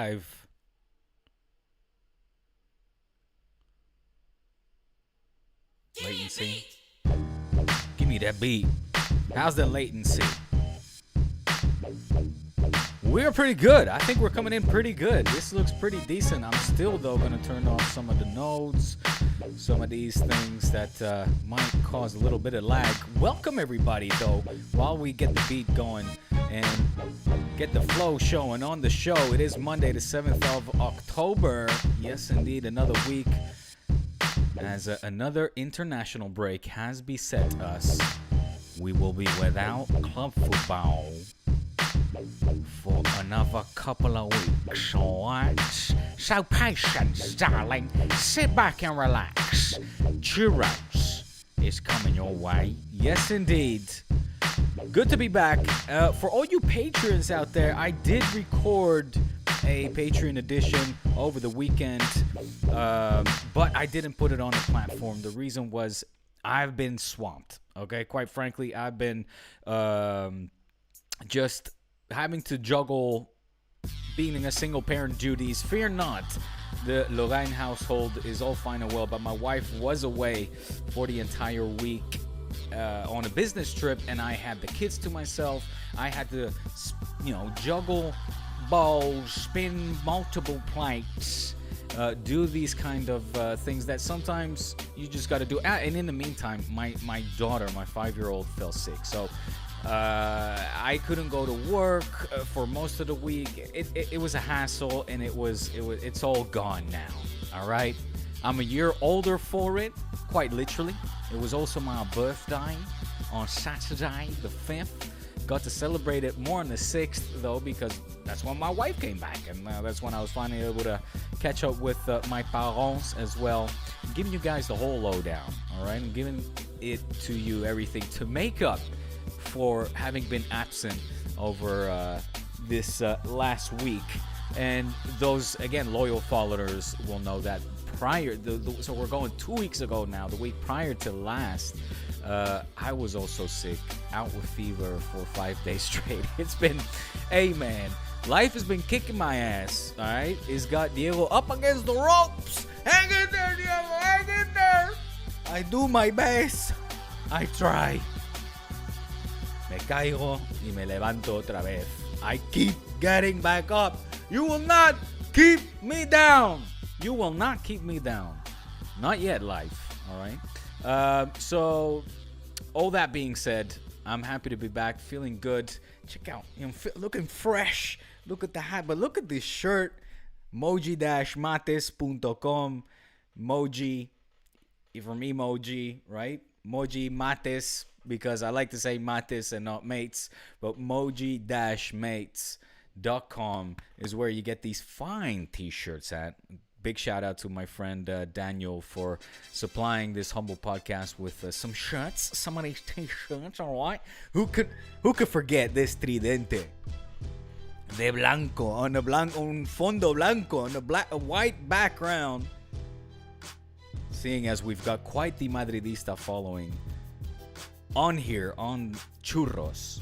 live. Latency. Give me that beat. How's the latency? We're pretty good. I think we're coming in pretty good. This looks pretty decent. I'm still, though, going to turn off some of the nodes, some of these things that might cause a little bit of lag. Welcome, everybody, though, while we get the beat going and get the flow showing on the show. It is Monday, the 7th of October. Yes, indeed, another week as another international break has beset us. We will be without club football for another couple of weeks, alright? So patience, darling. Sit back and relax. Churros is coming your way. Yes, indeed. Good to be back. For all you patrons out there, I did record a Patreon edition over the weekend, but I didn't put it on the platform. The reason was I've been swamped, okay? Quite frankly, I've been just having to juggle being a single parent duties. Fear not, the Lorraine household is all fine and well, but my wife was away for the entire week on a business trip, and I had the kids to myself. I had to, juggle balls, spin multiple plates, do these kind of things that sometimes you just got to do. And in the meantime, my daughter, my 5-year-old, fell sick, so I couldn't go to work for most of the week. It was a hassle, and it's all gone now. All right, I'm a year older for it, quite literally. It was also my birthday on Saturday, the 5th. Got to celebrate it more on the 6th, though, because that's when my wife came back, and that's when I was finally able to catch up with my parents as well. I'm giving you guys the whole lowdown, all right? I'm giving it to you, everything, to make up for having been absent over this last week. And those, again, loyal followers will know that so we're going 2 weeks ago now, the week prior to last, I was also sick, out with fever for 5 days straight. It's been, hey man, life has been kicking my ass, all right? It's got Diego up against the ropes. Hang in there, Diego, hang in there. I do my best. I try. Me caigo y me levanto otra vez. I keep getting back up. You will not keep me down. You will not keep me down. Not yet, life. All right. So, all that being said, I'm happy to be back, feeling good. Check out, looking fresh. Look at the hat, but look at this shirt. Moji-mates.com. Moji, from emoji, right? Moji Mates, because I like to say mates and not mates, but moji-mates.com is where you get these fine t-shirts at. Big shout out to my friend Daniel for supplying this humble podcast with some shirts, some of these t-shirts. All right, who could forget this tridente de blanco on un fondo blanco on a white background? Seeing as we've got quite the Madridista following on here on Churros,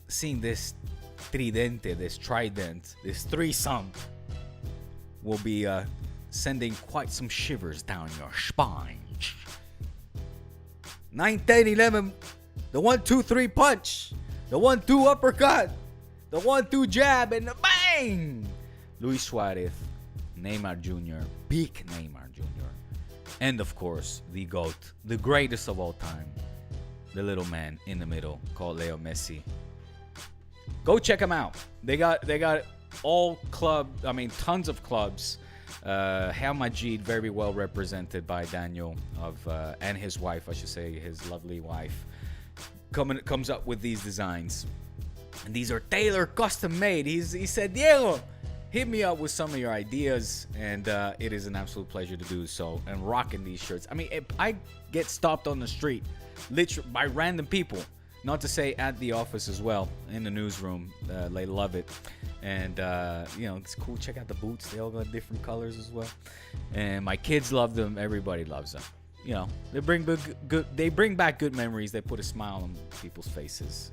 seeing this tridente, this trident, this threesome, will be sending quite some shivers down your spine. 9, 10, 11, the 1, 2, 3 punch, the 1, 2 uppercut, the 1, 2 jab, and the bang! Luis Suarez, Neymar Jr., big Neymar Jr., and of course, the GOAT, the greatest of all time, the little man in the middle called Leo Messi. Go check them out. They got tons of clubs. Real Madrid, very well represented by Daniel and his wife, I should say, his lovely wife, comes up with these designs, and these are tailor custom made. He said, Diego, hit me up with some of your ideas, and it is an absolute pleasure to do so. And rocking these shirts. I mean, I get stopped on the street, literally by random people. Not to say at the office as well, in the newsroom. They love it. And, it's cool. Check out the boots. They all got different colors as well. And my kids love them. Everybody loves them. They bring back good memories. They put a smile on people's faces.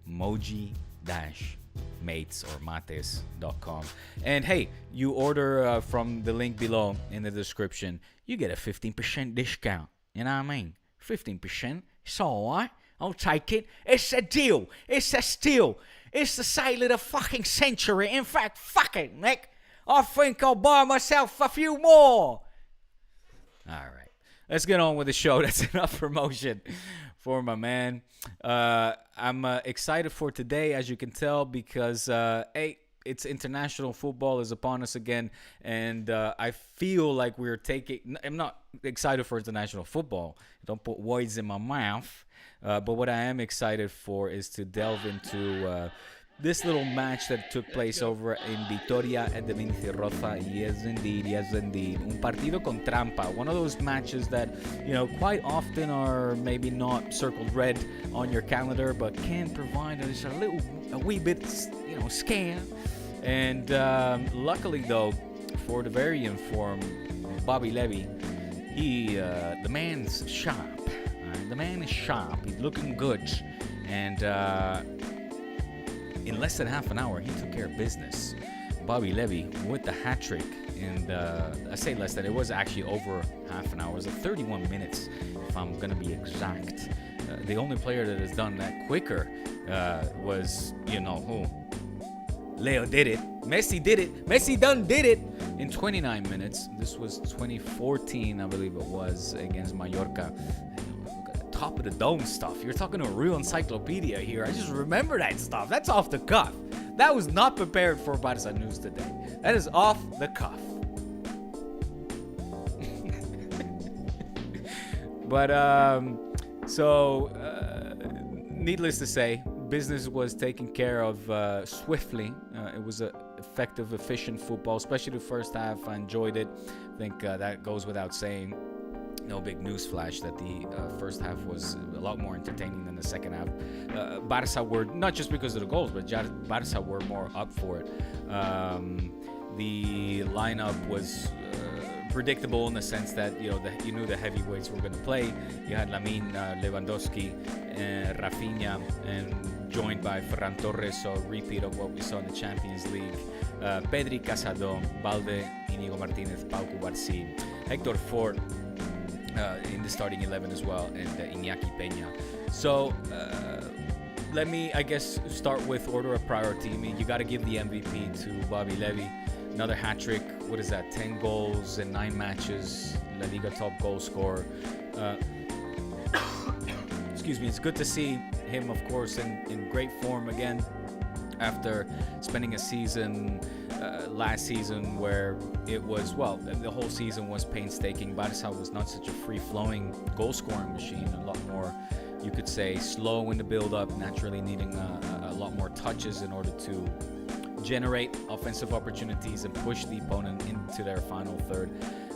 Moji-mates.com. mates or mates.com. And hey, you order from the link below in the description, you get a 15% discount. You know what I mean? 15%. It's all right. I'll take it. It's a deal. It's a steal. It's the sale of the fucking century. In fact, fuck it, Nick. I think I'll buy myself a few more. All right. Let's get on with the show. That's enough promotion for my man. I'm excited for today, as you can tell, because, it's international football is upon us again. And I feel like we're taking... I'm not excited for international football. Don't put words in my mouth. But what I am excited for is to delve into this little match that took place over in Vitoria and the Mintierroza. Yes, indeed. Yes, indeed. Un partido con trampa. One of those matches that, quite often are maybe not circled red on your calendar, but can provide us a wee bit, scare. And luckily, though, for the very informed Bobby Lewy, the man's sharp. The man is sharp. He's looking good. And in less than half an hour, he took care of business. Bobby Lewy with the hat trick. And I say less than, it was actually over half an hour. It was 31 minutes, if I'm going to be exact. The only player that has done that quicker was, who? Leo did it. Messi did it. Messi done did it in 29 minutes. This was 2014, I believe it was, against Mallorca. Top of the dome stuff. You're talking to a real encyclopedia here. I just remember that stuff. That's off the cuff. That was not prepared for Barça News today. That is off the cuff. But, needless to say, business was taken care of swiftly. It was a effective, efficient football, especially the first half. I enjoyed it. I think that goes without saying. No big news flash that the first half was a lot more entertaining than the second half. Barça were, not just because of the goals, but Barça were more up for it. The lineup was predictable in the sense that you knew the heavyweights were going to play. You had Lamine, Lewandowski, Raphinha, and joined by Ferran Torres, so a repeat of what we saw in the Champions League. Pedri, Casado, Balde, Inigo Martinez, Pau Cubarsí, Hector Fort in the starting 11 as well, and Iñaki Peña. So let me, I guess, start with order of priority. I mean, you got to give the MVP to Bobby Lewy. Another hat trick. What is that? 10 goals in 9 matches. La Liga top goal scorer. Excuse me. It's good to see him, of course, in great form again after spending a season last season where it was, the whole season was painstaking. Barça was not such a free-flowing goal-scoring machine. A lot more, you could say, slow in the build-up, naturally needing a lot more touches in order to generate offensive opportunities and push the opponent into their final third.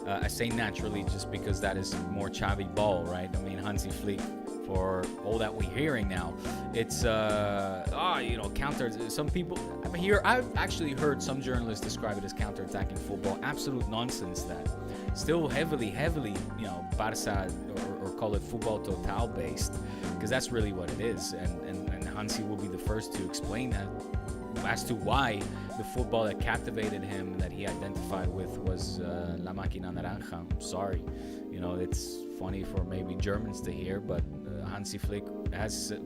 I say naturally just because that is more Xavi ball, right? I mean, Hansi Flick, for all that we're hearing now, it's counter. Some people I've actually heard some journalists describe it as counter-attacking football. Absolute nonsense. That still heavily, Barça or call it football total based, because that's really what it is. And Hansi will be the first to explain that as to why the football that captivated him, that he identified with, was La Máquina Naranja. I'm sorry, it's funny for maybe Germans to hear, but Hansi Flick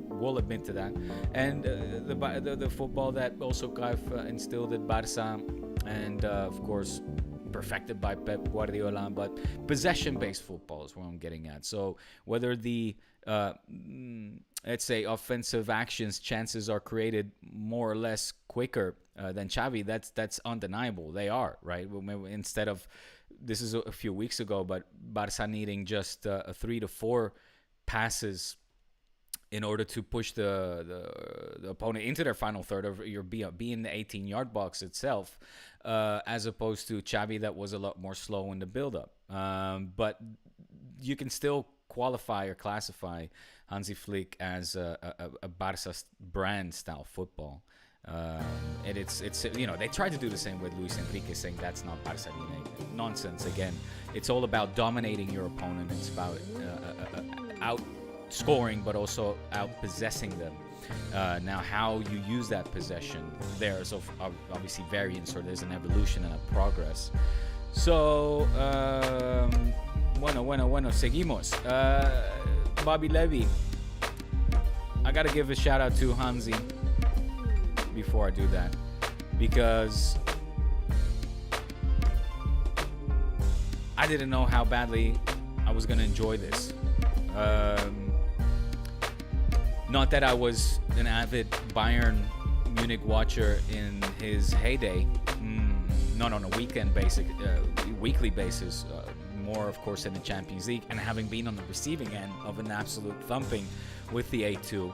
will admit to that. And the football that also Cruyff instilled at Barça, and of course perfected by Pep Guardiola, but possession-based football is what I'm getting at. So whether the let's say offensive chances are created more or less quicker than Xavi, that's undeniable. They are, right? Instead of, this is a few weeks ago, but Barça needing just 3 to 4 passes in order to push the opponent into their final third, or be in the 18-yard box itself, as opposed to Xavi that was a lot more slow in the build-up. But you can still qualify or classify Hansi Flick as a Barça brand style football. And it's they tried to do the same with Luis Enrique, saying that's not Barça DNA. Nonsense again. It's all about dominating your opponent. It's about scoring, but also out possessing them. Now, how you use that possession, there's obviously variance, or there's an evolution and a progress. So, bueno, seguimos. Bobby Lewy. I gotta give a shout out to Hansi before I do that, because I didn't know how badly I was gonna enjoy this. Not that I was an avid Bayern Munich watcher in his heyday. Not on a weekly basis. More, of course, in the Champions League, and having been on the receiving end of an absolute thumping with the A2.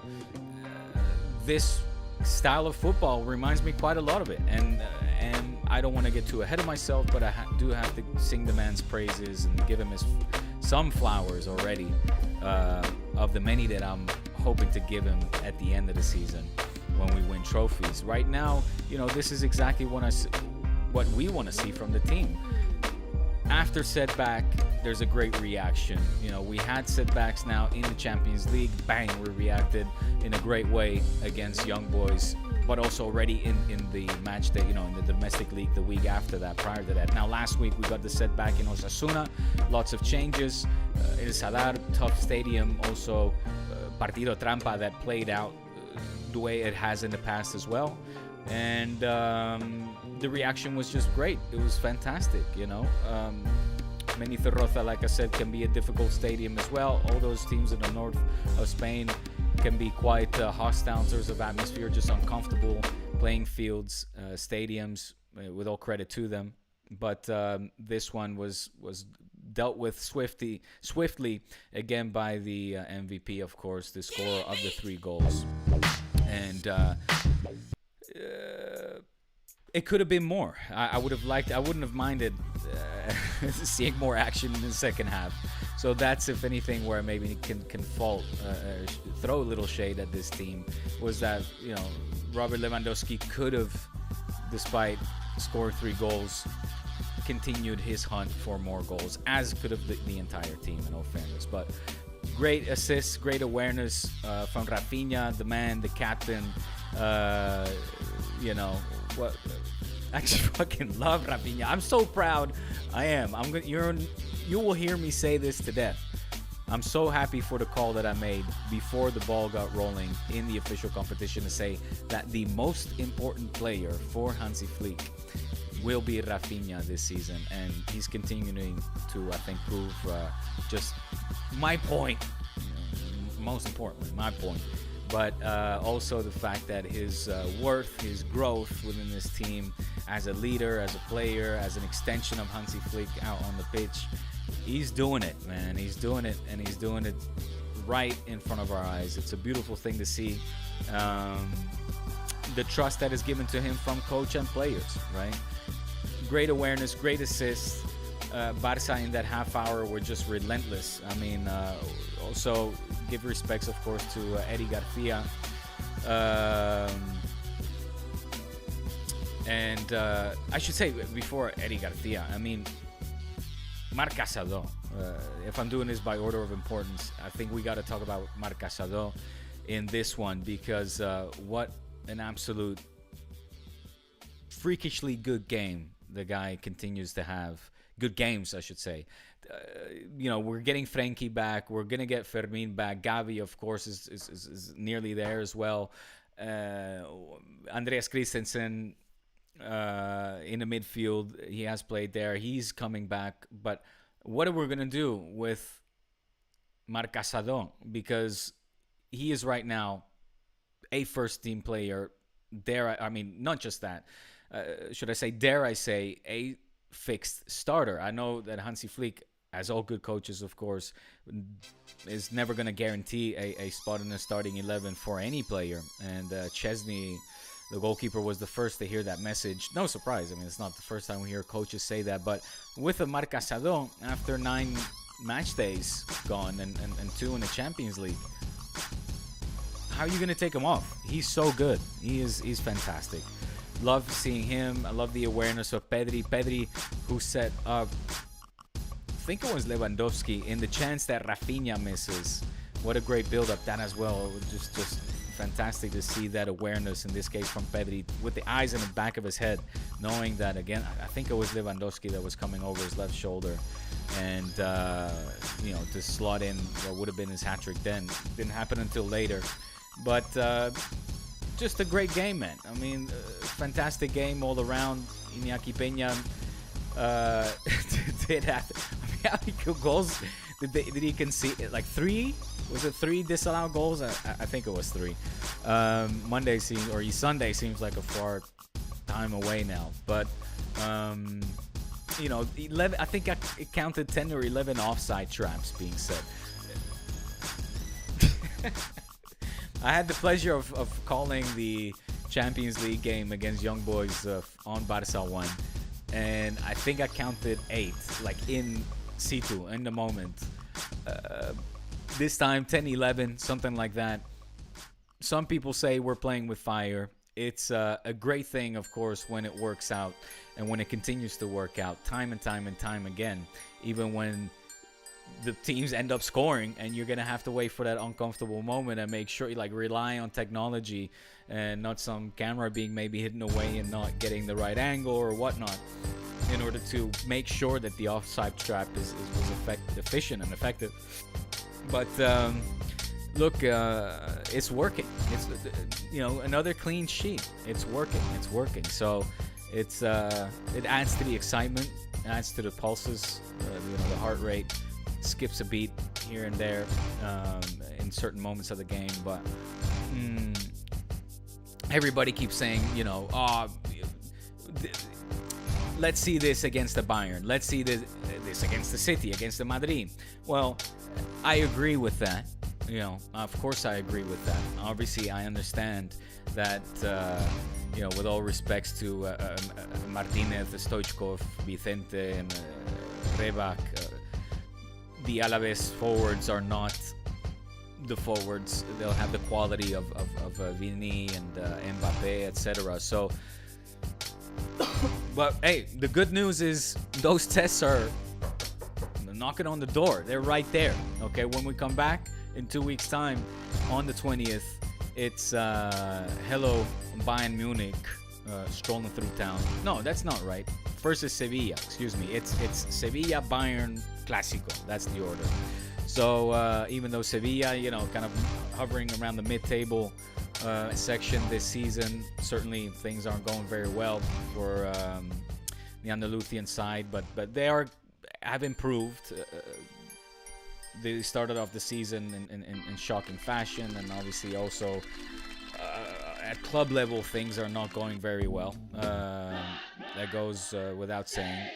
This style of football reminds me quite a lot of it, and I don't want to get too ahead of myself, but I do have to sing the man's praises and give him some flowers already, of the many that I'm hoping to give him at the end of the season when we win trophies. Right now, this is exactly what we want to see from the team. After setback, there's a great reaction. We had setbacks now in the Champions League. Bang, we reacted in a great way against Young Boys, but also already in the match day, in the domestic league the week after that, prior to that. Now, last week, we got the setback in Osasuna. Lots of changes. El Sadar, tough stadium. Also, partido trampa that played out the way it has in the past as well. And the reaction was just great. It was fantastic, Menizorroza, like I said, can be a difficult stadium as well. All those teams in the north of Spain can be quite hostile in terms of atmosphere, just uncomfortable playing fields, stadiums, with all credit to them. But this one was dealt with swiftly again by the MVP, of course, the scorer of the 3 goals. And it could have been more. I wouldn't have minded seeing more action in the second half. So that's, if anything, where maybe can throw a little shade at this team, was that, Robert Lewandowski could have, despite scoring 3 goals, continued his hunt for more goals, as could have the entire team, in all fairness. But great assists, great awareness from Raphinha, the man, the captain. What? I just fucking love Raphinha. I'm so proud. I am. You will hear me say this to death. I'm so happy for the call that I made before the ball got rolling in the official competition, to say that the most important player for Hansi Flick will be Raphinha this season, and he's continuing to, I think, prove just my point. Most importantly, my point. But also the fact that his worth, his growth within this team as a leader, as a player, as an extension of Hansi Flick out on the pitch, he's doing it, man. He's doing it, and he's doing it right in front of our eyes. It's a beautiful thing to see. The trust that is given to him from coach and players, right? Great awareness, great assists. Barça in that half hour were just relentless. I mean, also give respects, of course, to Eddie Garcia. And I should say, before Eddie Garcia, I mean, Marc Casado. If I'm doing this by order of importance, I think we got to talk about Marc Casado in this one, because what an absolute freakishly good game the guy continues to have. Good games, I should say. We're getting Frenkie back. We're going to get Fermin back. Gavi, of course, is nearly there as well. Andreas Christensen in the midfield. He has played there. He's coming back. But what are we going to do with Marc Casado? Because he is right now a first-team player. Not just that. Should I say, dare I say, a fixed starter. I know that Hansi Flick, as all good coaches, of course, is never going to guarantee a spot in the starting 11 for any player. And Chesney, the goalkeeper, was the first to hear that message. No surprise. I mean, it's not the first time we hear coaches say that. But with a Marc Casado, after 9 match days gone and 2 in the Champions League, how are you going to take him off? He's so good. He's fantastic. Love seeing him. I love the awareness of Pedri. Pedri, who set up, I think it was Lewandowski, in the chance that Raphinha misses. What a great build-up that as well. Just fantastic to see that awareness, in this case from Pedri, with the eyes in the back of his head, knowing that, again, I think it was Lewandowski that was coming over his left shoulder, and you know, to slot in what would have been his hat-trick then. Didn't happen until later, but just a great game, man. I mean, fantastic game all around. Iñaki Peña did have, I mean, how many goals did he concede? Like 3? Was it 3 disallowed goals? I think it was 3. Monday seems, or Sunday seems like a far time away now. But you know, 11. I think it counted 10 or 11 offside traps being set. I had the pleasure of calling the Champions League game against Young Boys on Barça 1, and I think I counted 8, like in situ, in the moment. This time 10, 11, something like that. Some people say we're playing with fire. It's a great thing, of course, when it works out and when it continues to work out time and time and time again, even when the teams end up scoring and you're going to have to wait for that uncomfortable moment and make sure you like rely on technology and not some camera being maybe hidden away and not getting the right angle or whatnot, in order to make sure that the offside trap was efficient and effective. But look, it's working. It's, you know, another clean sheet. It's working. It's working. So it's it adds to the excitement, adds to the pulses. You know, the heart rate skips a beat here and there in certain moments of the game. But everybody keeps saying, you know, let's see this against the Bayern. Let's see this against the City, against the Madrid. Well, I agree with that. You know, of course I agree with that. Obviously, I understand that, you know, with all respects to Martinez, Stoichkov, Vicente, and Rebak, the Alaves forwards are not the forwards. They'll have the quality of Vini and Mbappe, etc. So, but hey, the good news is those tests are knocking on the door. They're right there. Okay, when we come back in 2 weeks' time on the 20th, it's hello Bayern Munich strolling through town. No, that's not right. First is Sevilla. Excuse me. It's Sevilla Bayern Clásico. That's the order. So even though Sevilla, you know, kind of hovering around the mid-table section this season, certainly things aren't going very well for the Andalusian side, but they have improved. They started off the season in shocking fashion, and obviously also at club level things are not going very well. That goes without saying.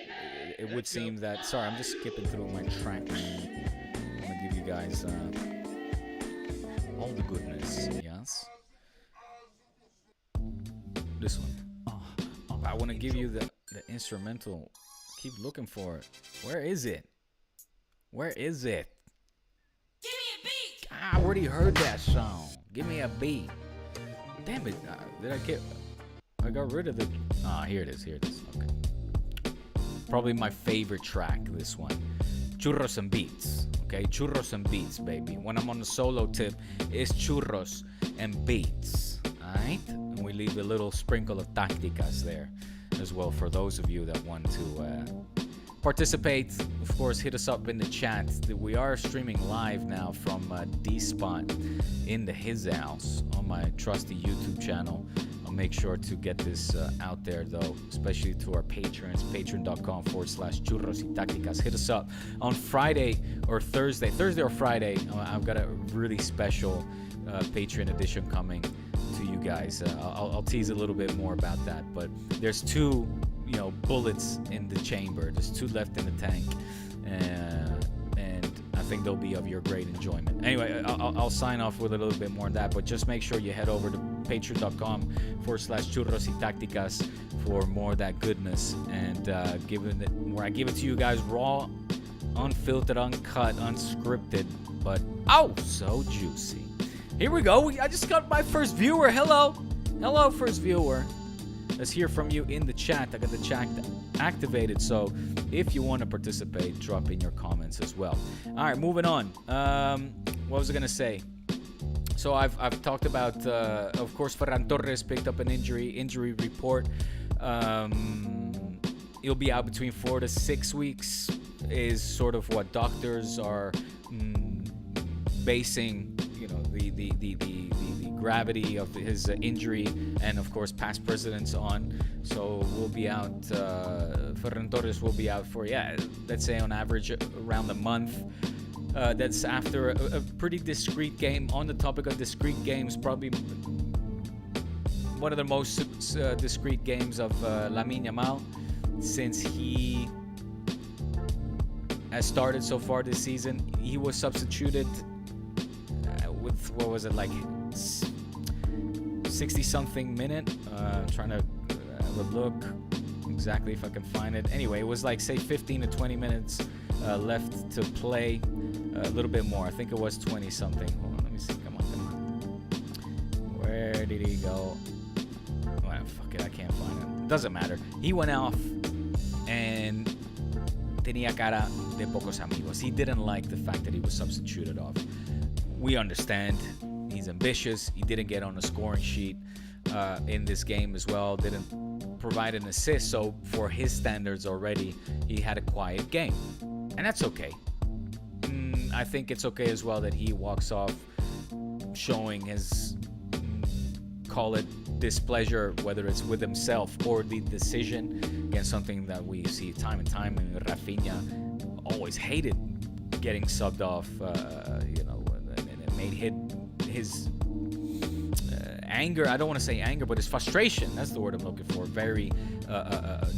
It would seem that, sorry, I'm just skipping through my track. I'm gonna give you guys all the goodness. Yes, this one. I want to give you the instrumental. Keep looking for it. Where is it? Where is it? Give me a beat. I already heard that song. Give me a beat. Damn it! Did I get? I got rid of the. Here it is. Here it is. Okay. Probably my favorite track. This one. Churros and beats. Okay, churros and beats, baby. When I'm on the solo tip, it's churros and beats. All right, and we leave a little sprinkle of tácticas there as well for those of you that want to participate. Of course, hit us up in the chat. We are streaming live now from D-Spot in his house on my trusty YouTube channel. I'll make sure to get this out there, though, especially to our patrons, patreon.com/churros y tácticas. Hit us up on Friday or Thursday or Friday. I've got a really special Patreon edition coming to you guys. I'll tease a little bit more about that, but there's 2, you know, bullets in the chamber. There's 2 left in the tank, and I think they'll be of your great enjoyment. Anyway, I'll sign off with a little bit more on that, but just make sure you head over to patreon.com/churros y tácticas for more of that goodness, and where I give it to you guys raw, unfiltered, uncut, unscripted, but oh so juicy. Here we go. I just got my first viewer. Hello, first viewer. Let's hear from you in the chat. I got the chat activated, so if you want to participate, drop in your comments as well. All right, moving on. what was I gonna say? So I've talked about, of course, Ferran Torres picked up an injury report. He'll be out between 4 to 6 weeks, is sort of what doctors are basing, the gravity of his injury and, of course, past precedents on. So we'll be out. Ferran Torres will be out for, let's say on average around a month. That's after a pretty discreet game. On the topic of discreet games, probably one of the most discreet games of Lamine Yamal since he has started so far this season. He was substituted with, what was it, like 60-something minute. Trying to have a look exactly if I can find it. Anyway, it was like, say, 15 to 20 minutes left to play. A little bit more. I think it was 20-something. Hold on, let me see. Come on. Where did he go? Well, fuck it, I can't find it. Doesn't matter. He went off and tenía cara de pocos amigos. He didn't like the fact that he was substituted off. We understand. He's ambitious. He didn't get on the scoring sheet in this game as well. Didn't provide an assist. So for his standards already, he had a quiet game. And that's okay. I think it's okay as well that he walks off showing his, call it displeasure, whether it's with himself or the decision. Again, something that we see time and time. And Raphinha always hated getting subbed off, and it made his anger. I don't want to say anger, but his frustration. That's the word I'm looking for. Very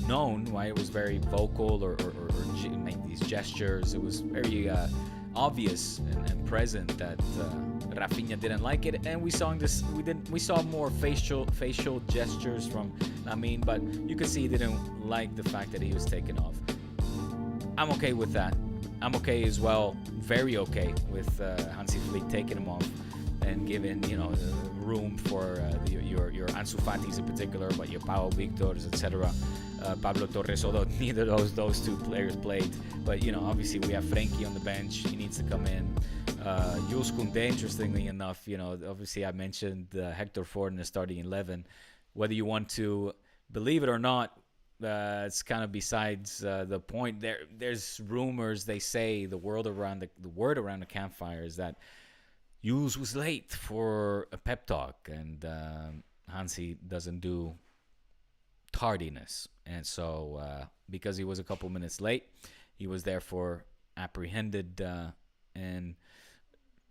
known. Why it was very vocal or make these gestures. It was very obvious and present that Raphinha didn't like it, and we saw more facial gestures from Lamine, but you could see he didn't like the fact that he was taken off. I'm okay with that. I'm okay as well, very okay with Hansi Flick taking him off and giving room for your Ansu Fatis in particular, but your Pau Victors, etc. Pablo Torres, although neither of those two players played. But, obviously we have Frenkie on the bench. He needs to come in. Jules Koundé, interestingly enough, obviously I mentioned Hector Ford in the starting 11. Whether you want to believe it or not, it's kind of besides the point. There's rumors, they say, the word around the campfire is that Jules was late for a pep talk, and Hansi doesn't do tardiness. And so because he was a couple minutes late, he was therefore apprehended and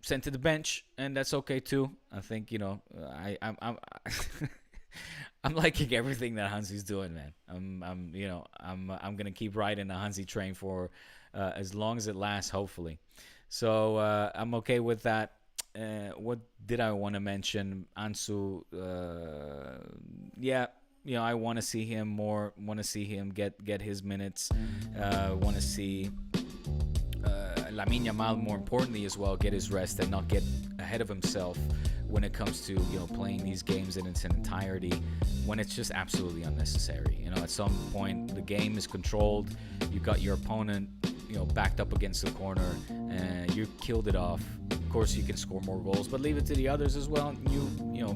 sent to the bench, and that's okay too. I think I'm I'm liking everything that Hansi's doing, man. I'm gonna keep riding the Hansi train for as long as it lasts, hopefully. So I'm okay with that. What did I want to mention? Ansu, I want to see him more. Want to see him get his minutes. Want to see Lamine Yamal, more importantly as well, get his rest and not get ahead of himself when it comes to playing these games in its entirety, when it's just absolutely unnecessary. At some point the game is controlled. You got your opponent backed up against the corner, and you killed it off. Of course, you can score more goals, but leave it to the others as well. You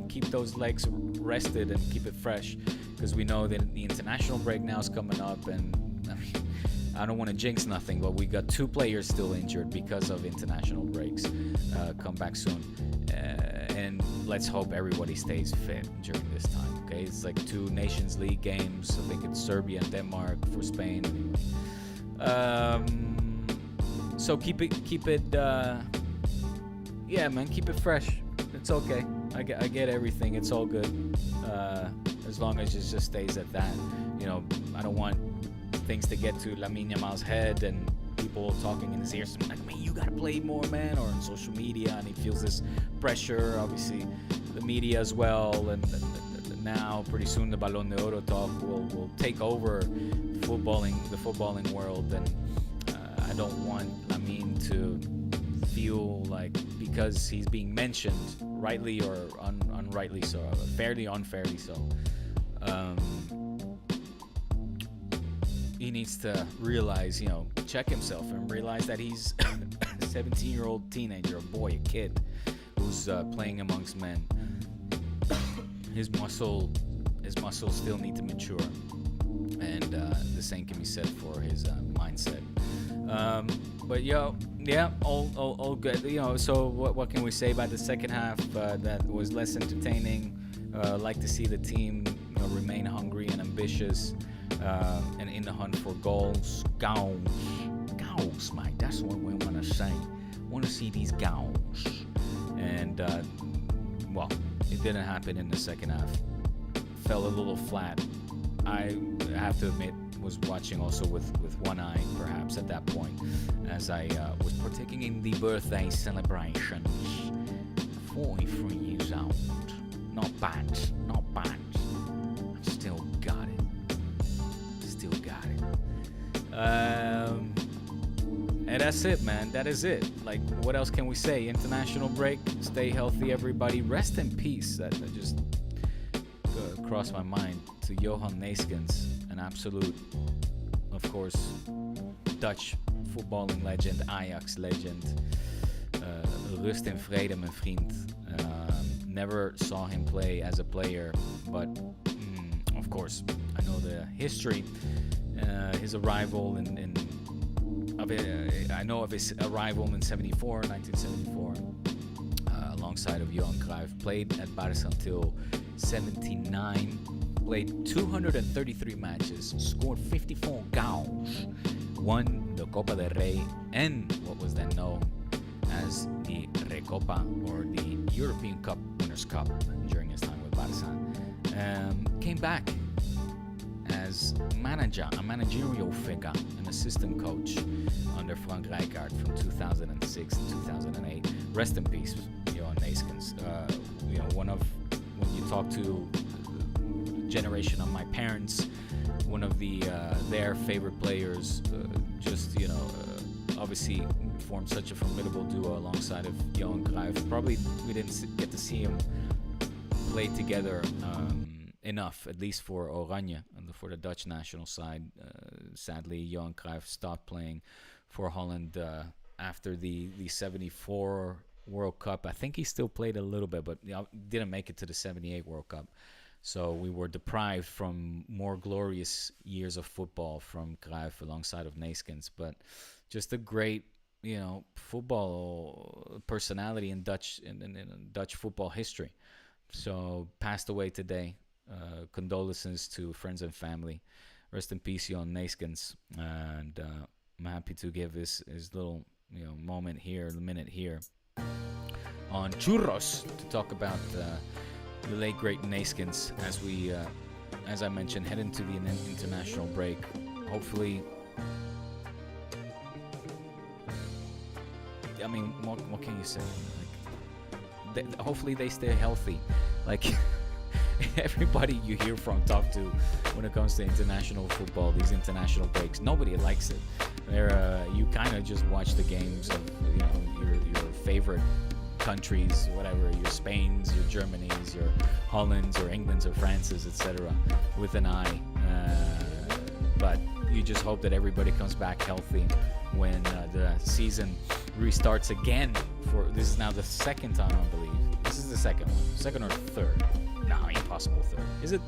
keep those legs rested and keep it fresh, because we know that the international break now is coming up, and I don't want to jinx nothing, but we got 2 players still injured because of international breaks. Come back soon, and let's hope everybody stays fit during this time. Okay, it's like 2 Nations League games. I think it's Serbia and Denmark for Spain. So keep it keep it fresh. It's okay. I get everything. It's all good, as long as it just stays at that. I don't want things to get to Lamine Yamal's head and people talking in his ears like, you gotta play more, man, or on social media, and he feels this pressure. Obviously the media as well, and now pretty soon the Ballon d'Oro talk will take over the footballing world, and I don't want Lamine to feel like, because he's being mentioned, rightly or unrightly so, fairly, unfairly so, he needs to realize, check himself and realize that he's a 17-year-old teenager, a boy, a kid, who's playing amongst men. His muscles still need to mature, and the same can be said for his mindset. But all good. So what can we say about the second half? That was less entertaining. Like to see the team remain hungry and ambitious, and in the hunt for goals. Goals, mate. That's what we want to say. Want to see these goals. And it didn't happen in the second half. Fell a little flat. I have to admit, was watching also with one eye, perhaps at that point, as I was partaking in the birthday celebrations. 43 years old. Not bad. Still got it. And that's it, man. That is it. Like, what else can we say? International break. Stay healthy, everybody. Rest in peace. That just crossed my mind, to Johan Neeskens, an absolute, of course, Dutch footballing legend, Ajax legend. Rust in vrede, mijn vriend. Never saw him play as a player, but of course, I know the history. His arrival I know of his arrival in 1974, alongside of Johan Cruyff. Played at Barça until 79. Played 233 matches, scored 54 goals, won the Copa del Rey and what was then known as the Recopa, or the European Cup Winners' Cup, during his time with Barça. Came back as manager, a managerial figure, an assistant coach under Frank Rijkaard from 2006 to 2008. Rest in peace, Johan Neeskens. When you talk to the generation of my parents, one of their favorite players, obviously formed such a formidable duo alongside of Johan Cruyff. Probably we didn't get to see him play together enough, at least for Oranje, for the Dutch national side. Sadly, Johan Cruyff stopped playing for Holland after the 74 World Cup. I think he still played a little bit, but didn't make it to the 78 World Cup. So we were deprived from more glorious years of football from Cruyff alongside of Neeskens. But just a great, football personality in Dutch football history. So passed away today. Condolences to friends and family. Rest in peace, Johan Neeskens. And I'm happy to give his little minute here on Churros to talk about the late great Neeskens as we, as I mentioned, head into the international break. Hopefully, I mean, what can you say? Hopefully they stay healthy. Like everybody you hear from, talk to, when it comes to international football, these international breaks, nobody likes it. You kind of just watch the games of your favorite countries, whatever, your Spains, your Germanys, your Hollands, or Englands, or Frances, etc., with an eye. But you just hope that everybody comes back healthy when the season restarts again. This is now the second time, I believe. This is the second one, second or third. No, impossible third. Is it?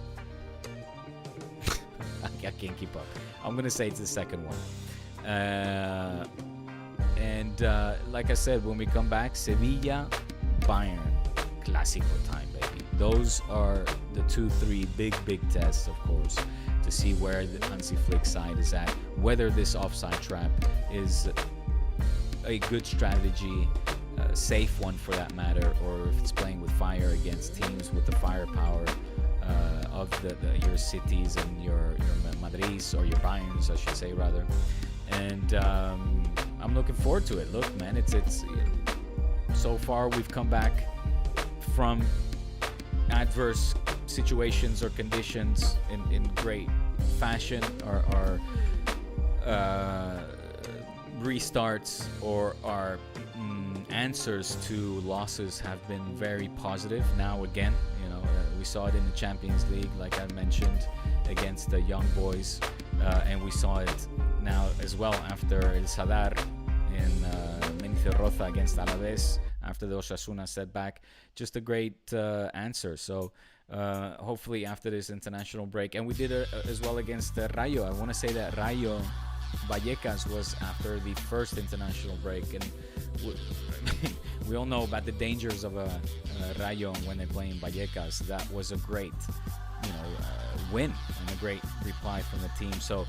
I can't keep up. I'm gonna say it's the second one. And like I said, when we come back, Sevilla, Bayern, Clásico time, baby. Those are the 2-3 big tests, of course, to see where the Hansi Flick side is at, whether this offside trap is a good strategy, a safe one for that matter, or if it's playing with fire against teams with the firepower of your cities and your Madrids, or your Bayerns, I should say, rather. And I'm looking forward to it. Look, man, it's so far we've come back from adverse situations or conditions in great fashion. Our restarts or our answers to losses have been very positive. Now again, we saw it in the Champions League, like I mentioned, against the young boys and we saw it now as well after El Sadar in Menizorroza against Alaves after the Osasuna setback. Just a great answer. So hopefully after this international break, and we did it as well against Rayo. I want to say that Rayo Vallecas was after the first international break, and we all know about the dangers of a Rayo when they play in Vallecas. That was a great, win and a great reply from the team. So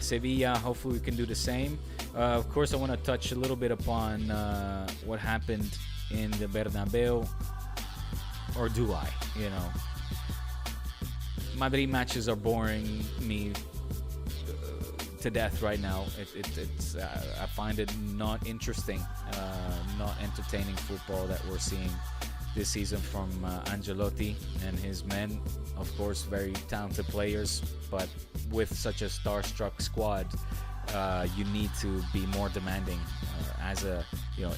Sevilla, hopefully we can do the same. Of course, I want to touch a little bit upon what happened in the Bernabeu, or do I? Madrid matches are boring me to death right now. It's I find it not interesting, not entertaining football that we're seeing this season from Ancelotti and his men. Of course, very talented players, but with such a star-struck squad, you need to be more demanding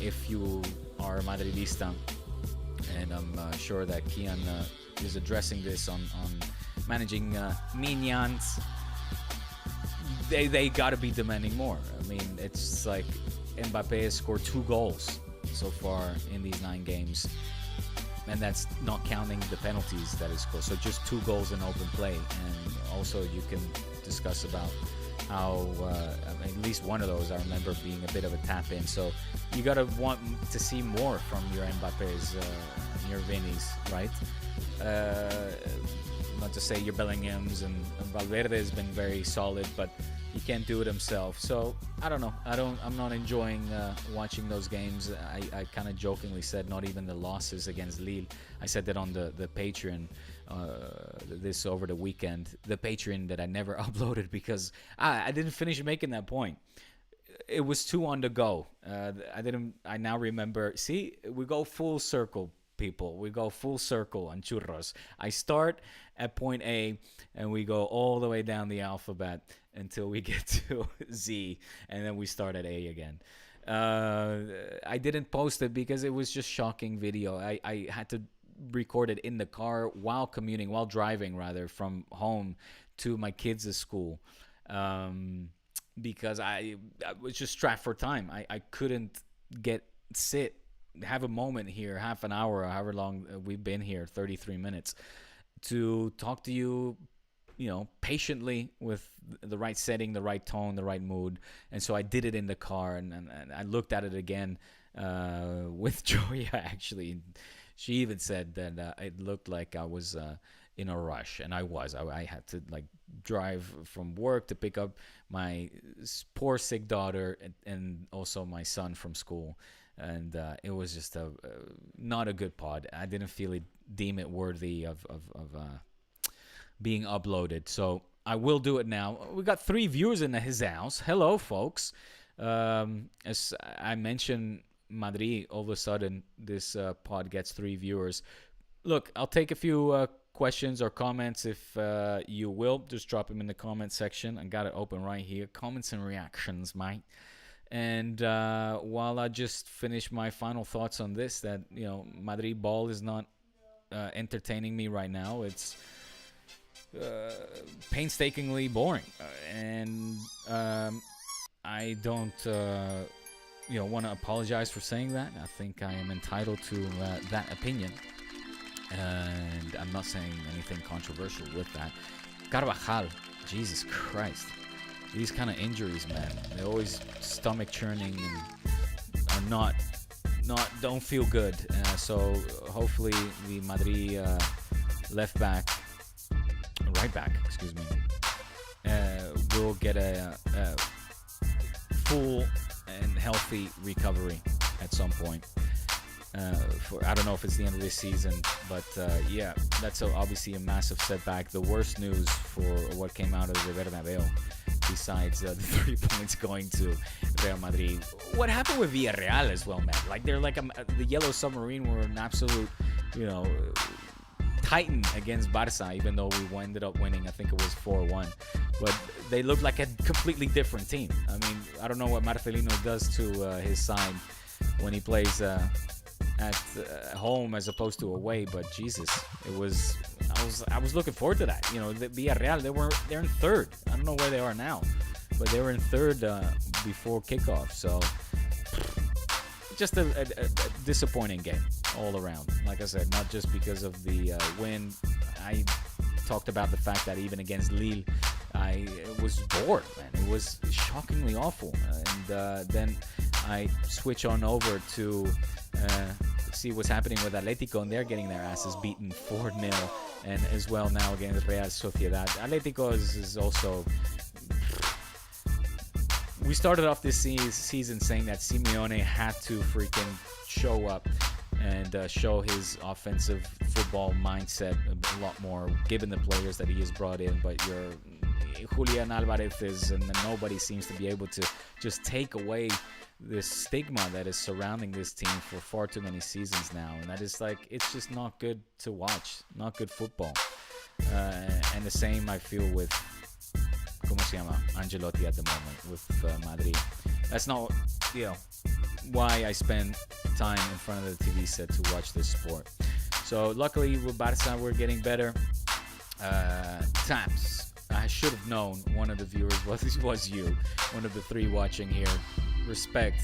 if you are a Madridista, and I'm sure that Kian is addressing this on managing minions. They got to be demanding more. I mean, it's like Mbappe has scored 2 goals so far in these 9 games, and that's not counting the penalties that is scored. So just 2 goals in open play, and also you can discuss about how at least one of those I remember being a bit of a tap in. So you gotta want to see more from your Mbappes, your Vinny's, right? Not to say your Bellinghams, and Valverde has been very solid, but he can't do it himself. So I don't know. I'm not enjoying watching those games. I kind of jokingly said not even the losses against Lille. I said that on the Patreon this over the weekend. The Patreon that I never uploaded because I didn't finish making that point. It was too on the go. I now remember. See, we go full circle, people. We go full circle on Churros. I start at point A and we go all the way down the alphabet until we get to Z, and then we start at A again. I didn't post it because it was just shocking video. I had to record it in the car while commuting, while driving rather, from home to my kids' school, because I was just strapped for time. I couldn't have a moment here, half an hour, however long we've been here, 33 minutes, to talk to you, patiently with the right setting, the right tone, the right mood. And so I did it in the car, and I looked at it again with Joya, actually. She even said that it looked like I was in a rush, and I was. I had to drive from work to pick up my poor sick daughter and also my son from school. And it was just not a good pod. I didn't deem it worthy of being uploaded. So I will do it now. We got 3 viewers in his house. Hello, folks. As I mentioned, Madrid, all of a sudden, this pod gets 3 viewers. Look, I'll take a few questions or comments if you will. Just drop them in the comment section. I got it open right here. Comments and reactions, mate. And while I just finish my final thoughts on this, that Madrid ball is not entertaining me right now. It's painstakingly boring, and I don't want to apologize for saying that. I think I am entitled to that opinion, and I'm not saying anything controversial with that. Carvajal, Jesus Christ. These kind of injuries, man, they're always stomach churning and are don't feel good. So hopefully the Madrid right back, will get a full and healthy recovery at some point. I don't know if it's the end of this season, but yeah, that's obviously a massive setback. The worst news for what came out of the Bernabeu, besides the 3 points going to Real Madrid. What happened with Villarreal as well, man? They're like the Yellow Submarine were an absolute, titan against Barça, even though we ended up winning. I think it was 4-1. But they looked like a completely different team. I mean, I don't know what Marcelino does to his side when he plays at home as opposed to away, but Jesus, it was I was looking forward to that. You know, the Villarreal, they're in third. I don't know where they are now, but they were in third before kickoff. So just a disappointing game all around. Like I said, not just because of the win. I talked about the fact that even against Lille, I was bored, man. It was shockingly awful. And then I switch on over to see what's happening with Atletico, and they're getting their asses beaten 4-0, and as well now against Real Sociedad. Atletico is also... We started off this season saying that Simeone had to freaking show up and show his offensive football mindset a lot more, given the players that he has brought in. But Julian Alvarez and nobody seems to be able to just take away this stigma that is surrounding this team for far too many seasons now. And that is like, it's just not good to watch, not good football. And the same I feel with ¿cómo se llama? Ancelotti at the moment with Madrid. That's not, why I spend time in front of the TV set to watch this sport. So luckily with Barça, we're getting better. Taps. I should have known one of the viewers was you, one of the three watching here. Respect.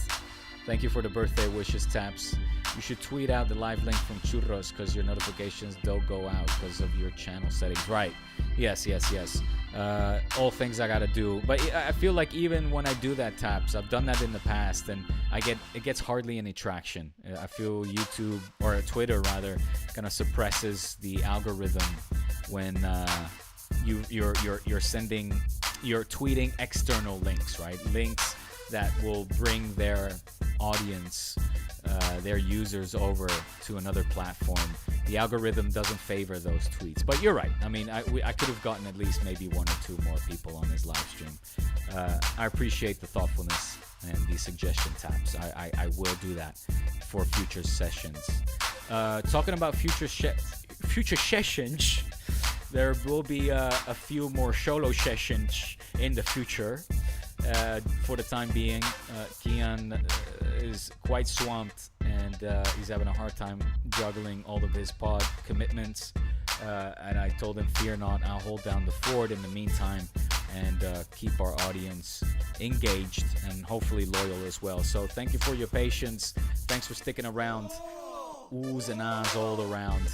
Thank you for the birthday wishes, Taps. You should tweet out the live link from Churros because your notifications don't go out because of your channel settings. Right. Yes. All things I gotta do. But I feel like even when I do that, Taps, I've done that in the past, and it gets hardly any traction. I feel YouTube, or Twitter rather, kind of suppresses the algorithm when you're tweeting external links, right? Links that will bring their audience, their users over to another platform. The algorithm doesn't favor those tweets. But you're right. I mean, I could have gotten at least maybe one or two more people on this live stream. I appreciate the thoughtfulness and the suggestion, Taps. I will do that for future sessions. Talking about future sessions, there will be a few more solo sessions in the future. For the time being, Kian is quite swamped, and he's having a hard time juggling all of his pod commitments. And I told him, fear not, I'll hold down the fort in the meantime and keep our audience engaged and hopefully loyal as well. So thank you for your patience. Thanks for sticking around. Oohs and ahs all around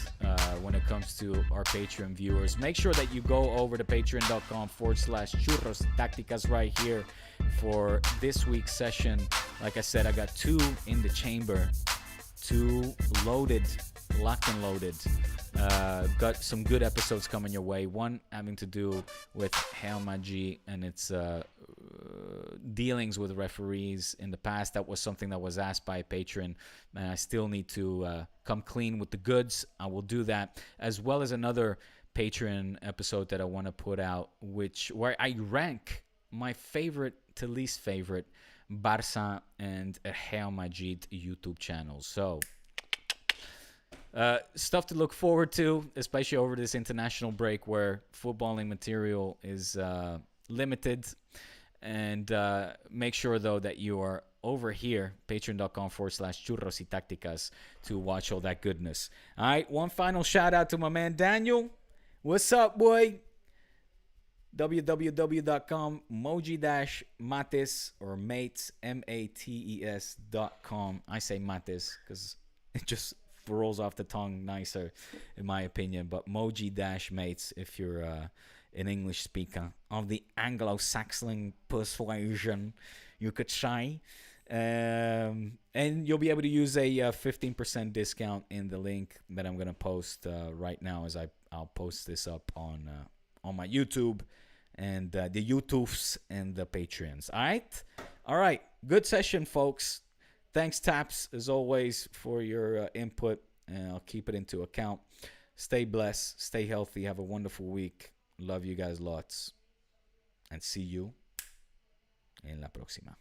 when it comes to our Patreon viewers. Make sure that you go over to patreon.com/Churros Tácticas right here for this week's session. Like I said, I got 2 in the chamber, 2 loaded, locked and loaded. Got some good episodes coming your way. One having to do with Real Madrid and its dealings with referees in the past. That was something that was asked by a patron, and I still need to come clean with the goods. I will do that, as well as another patron episode that I want to put out, where I rank my favorite to least favorite Barça and Real Madrid YouTube channels. So stuff to look forward to, especially over this international break where footballing material is limited. And make sure, though, that you are over here, patreon.com/Churros y Tácticas, to watch all that goodness. All right, one final shout out to my man Daniel. What's up, boy? www.com, moji-mates, or mates, mates.com. I say mates because it just rolls off the tongue nicer, in my opinion. But moji-mates if you're an English speaker of the Anglo-Saxon persuasion, you could say. And you'll be able to use a 15% discount in the link that I'm going to post right now, as I'll post this up on my YouTube and the YouTubes and the Patreons. All right. Good session, folks. Thanks, Taps, as always, for your input, and I'll keep it into account. Stay blessed. Stay healthy. Have a wonderful week. Love you guys lots. And see you en la próxima.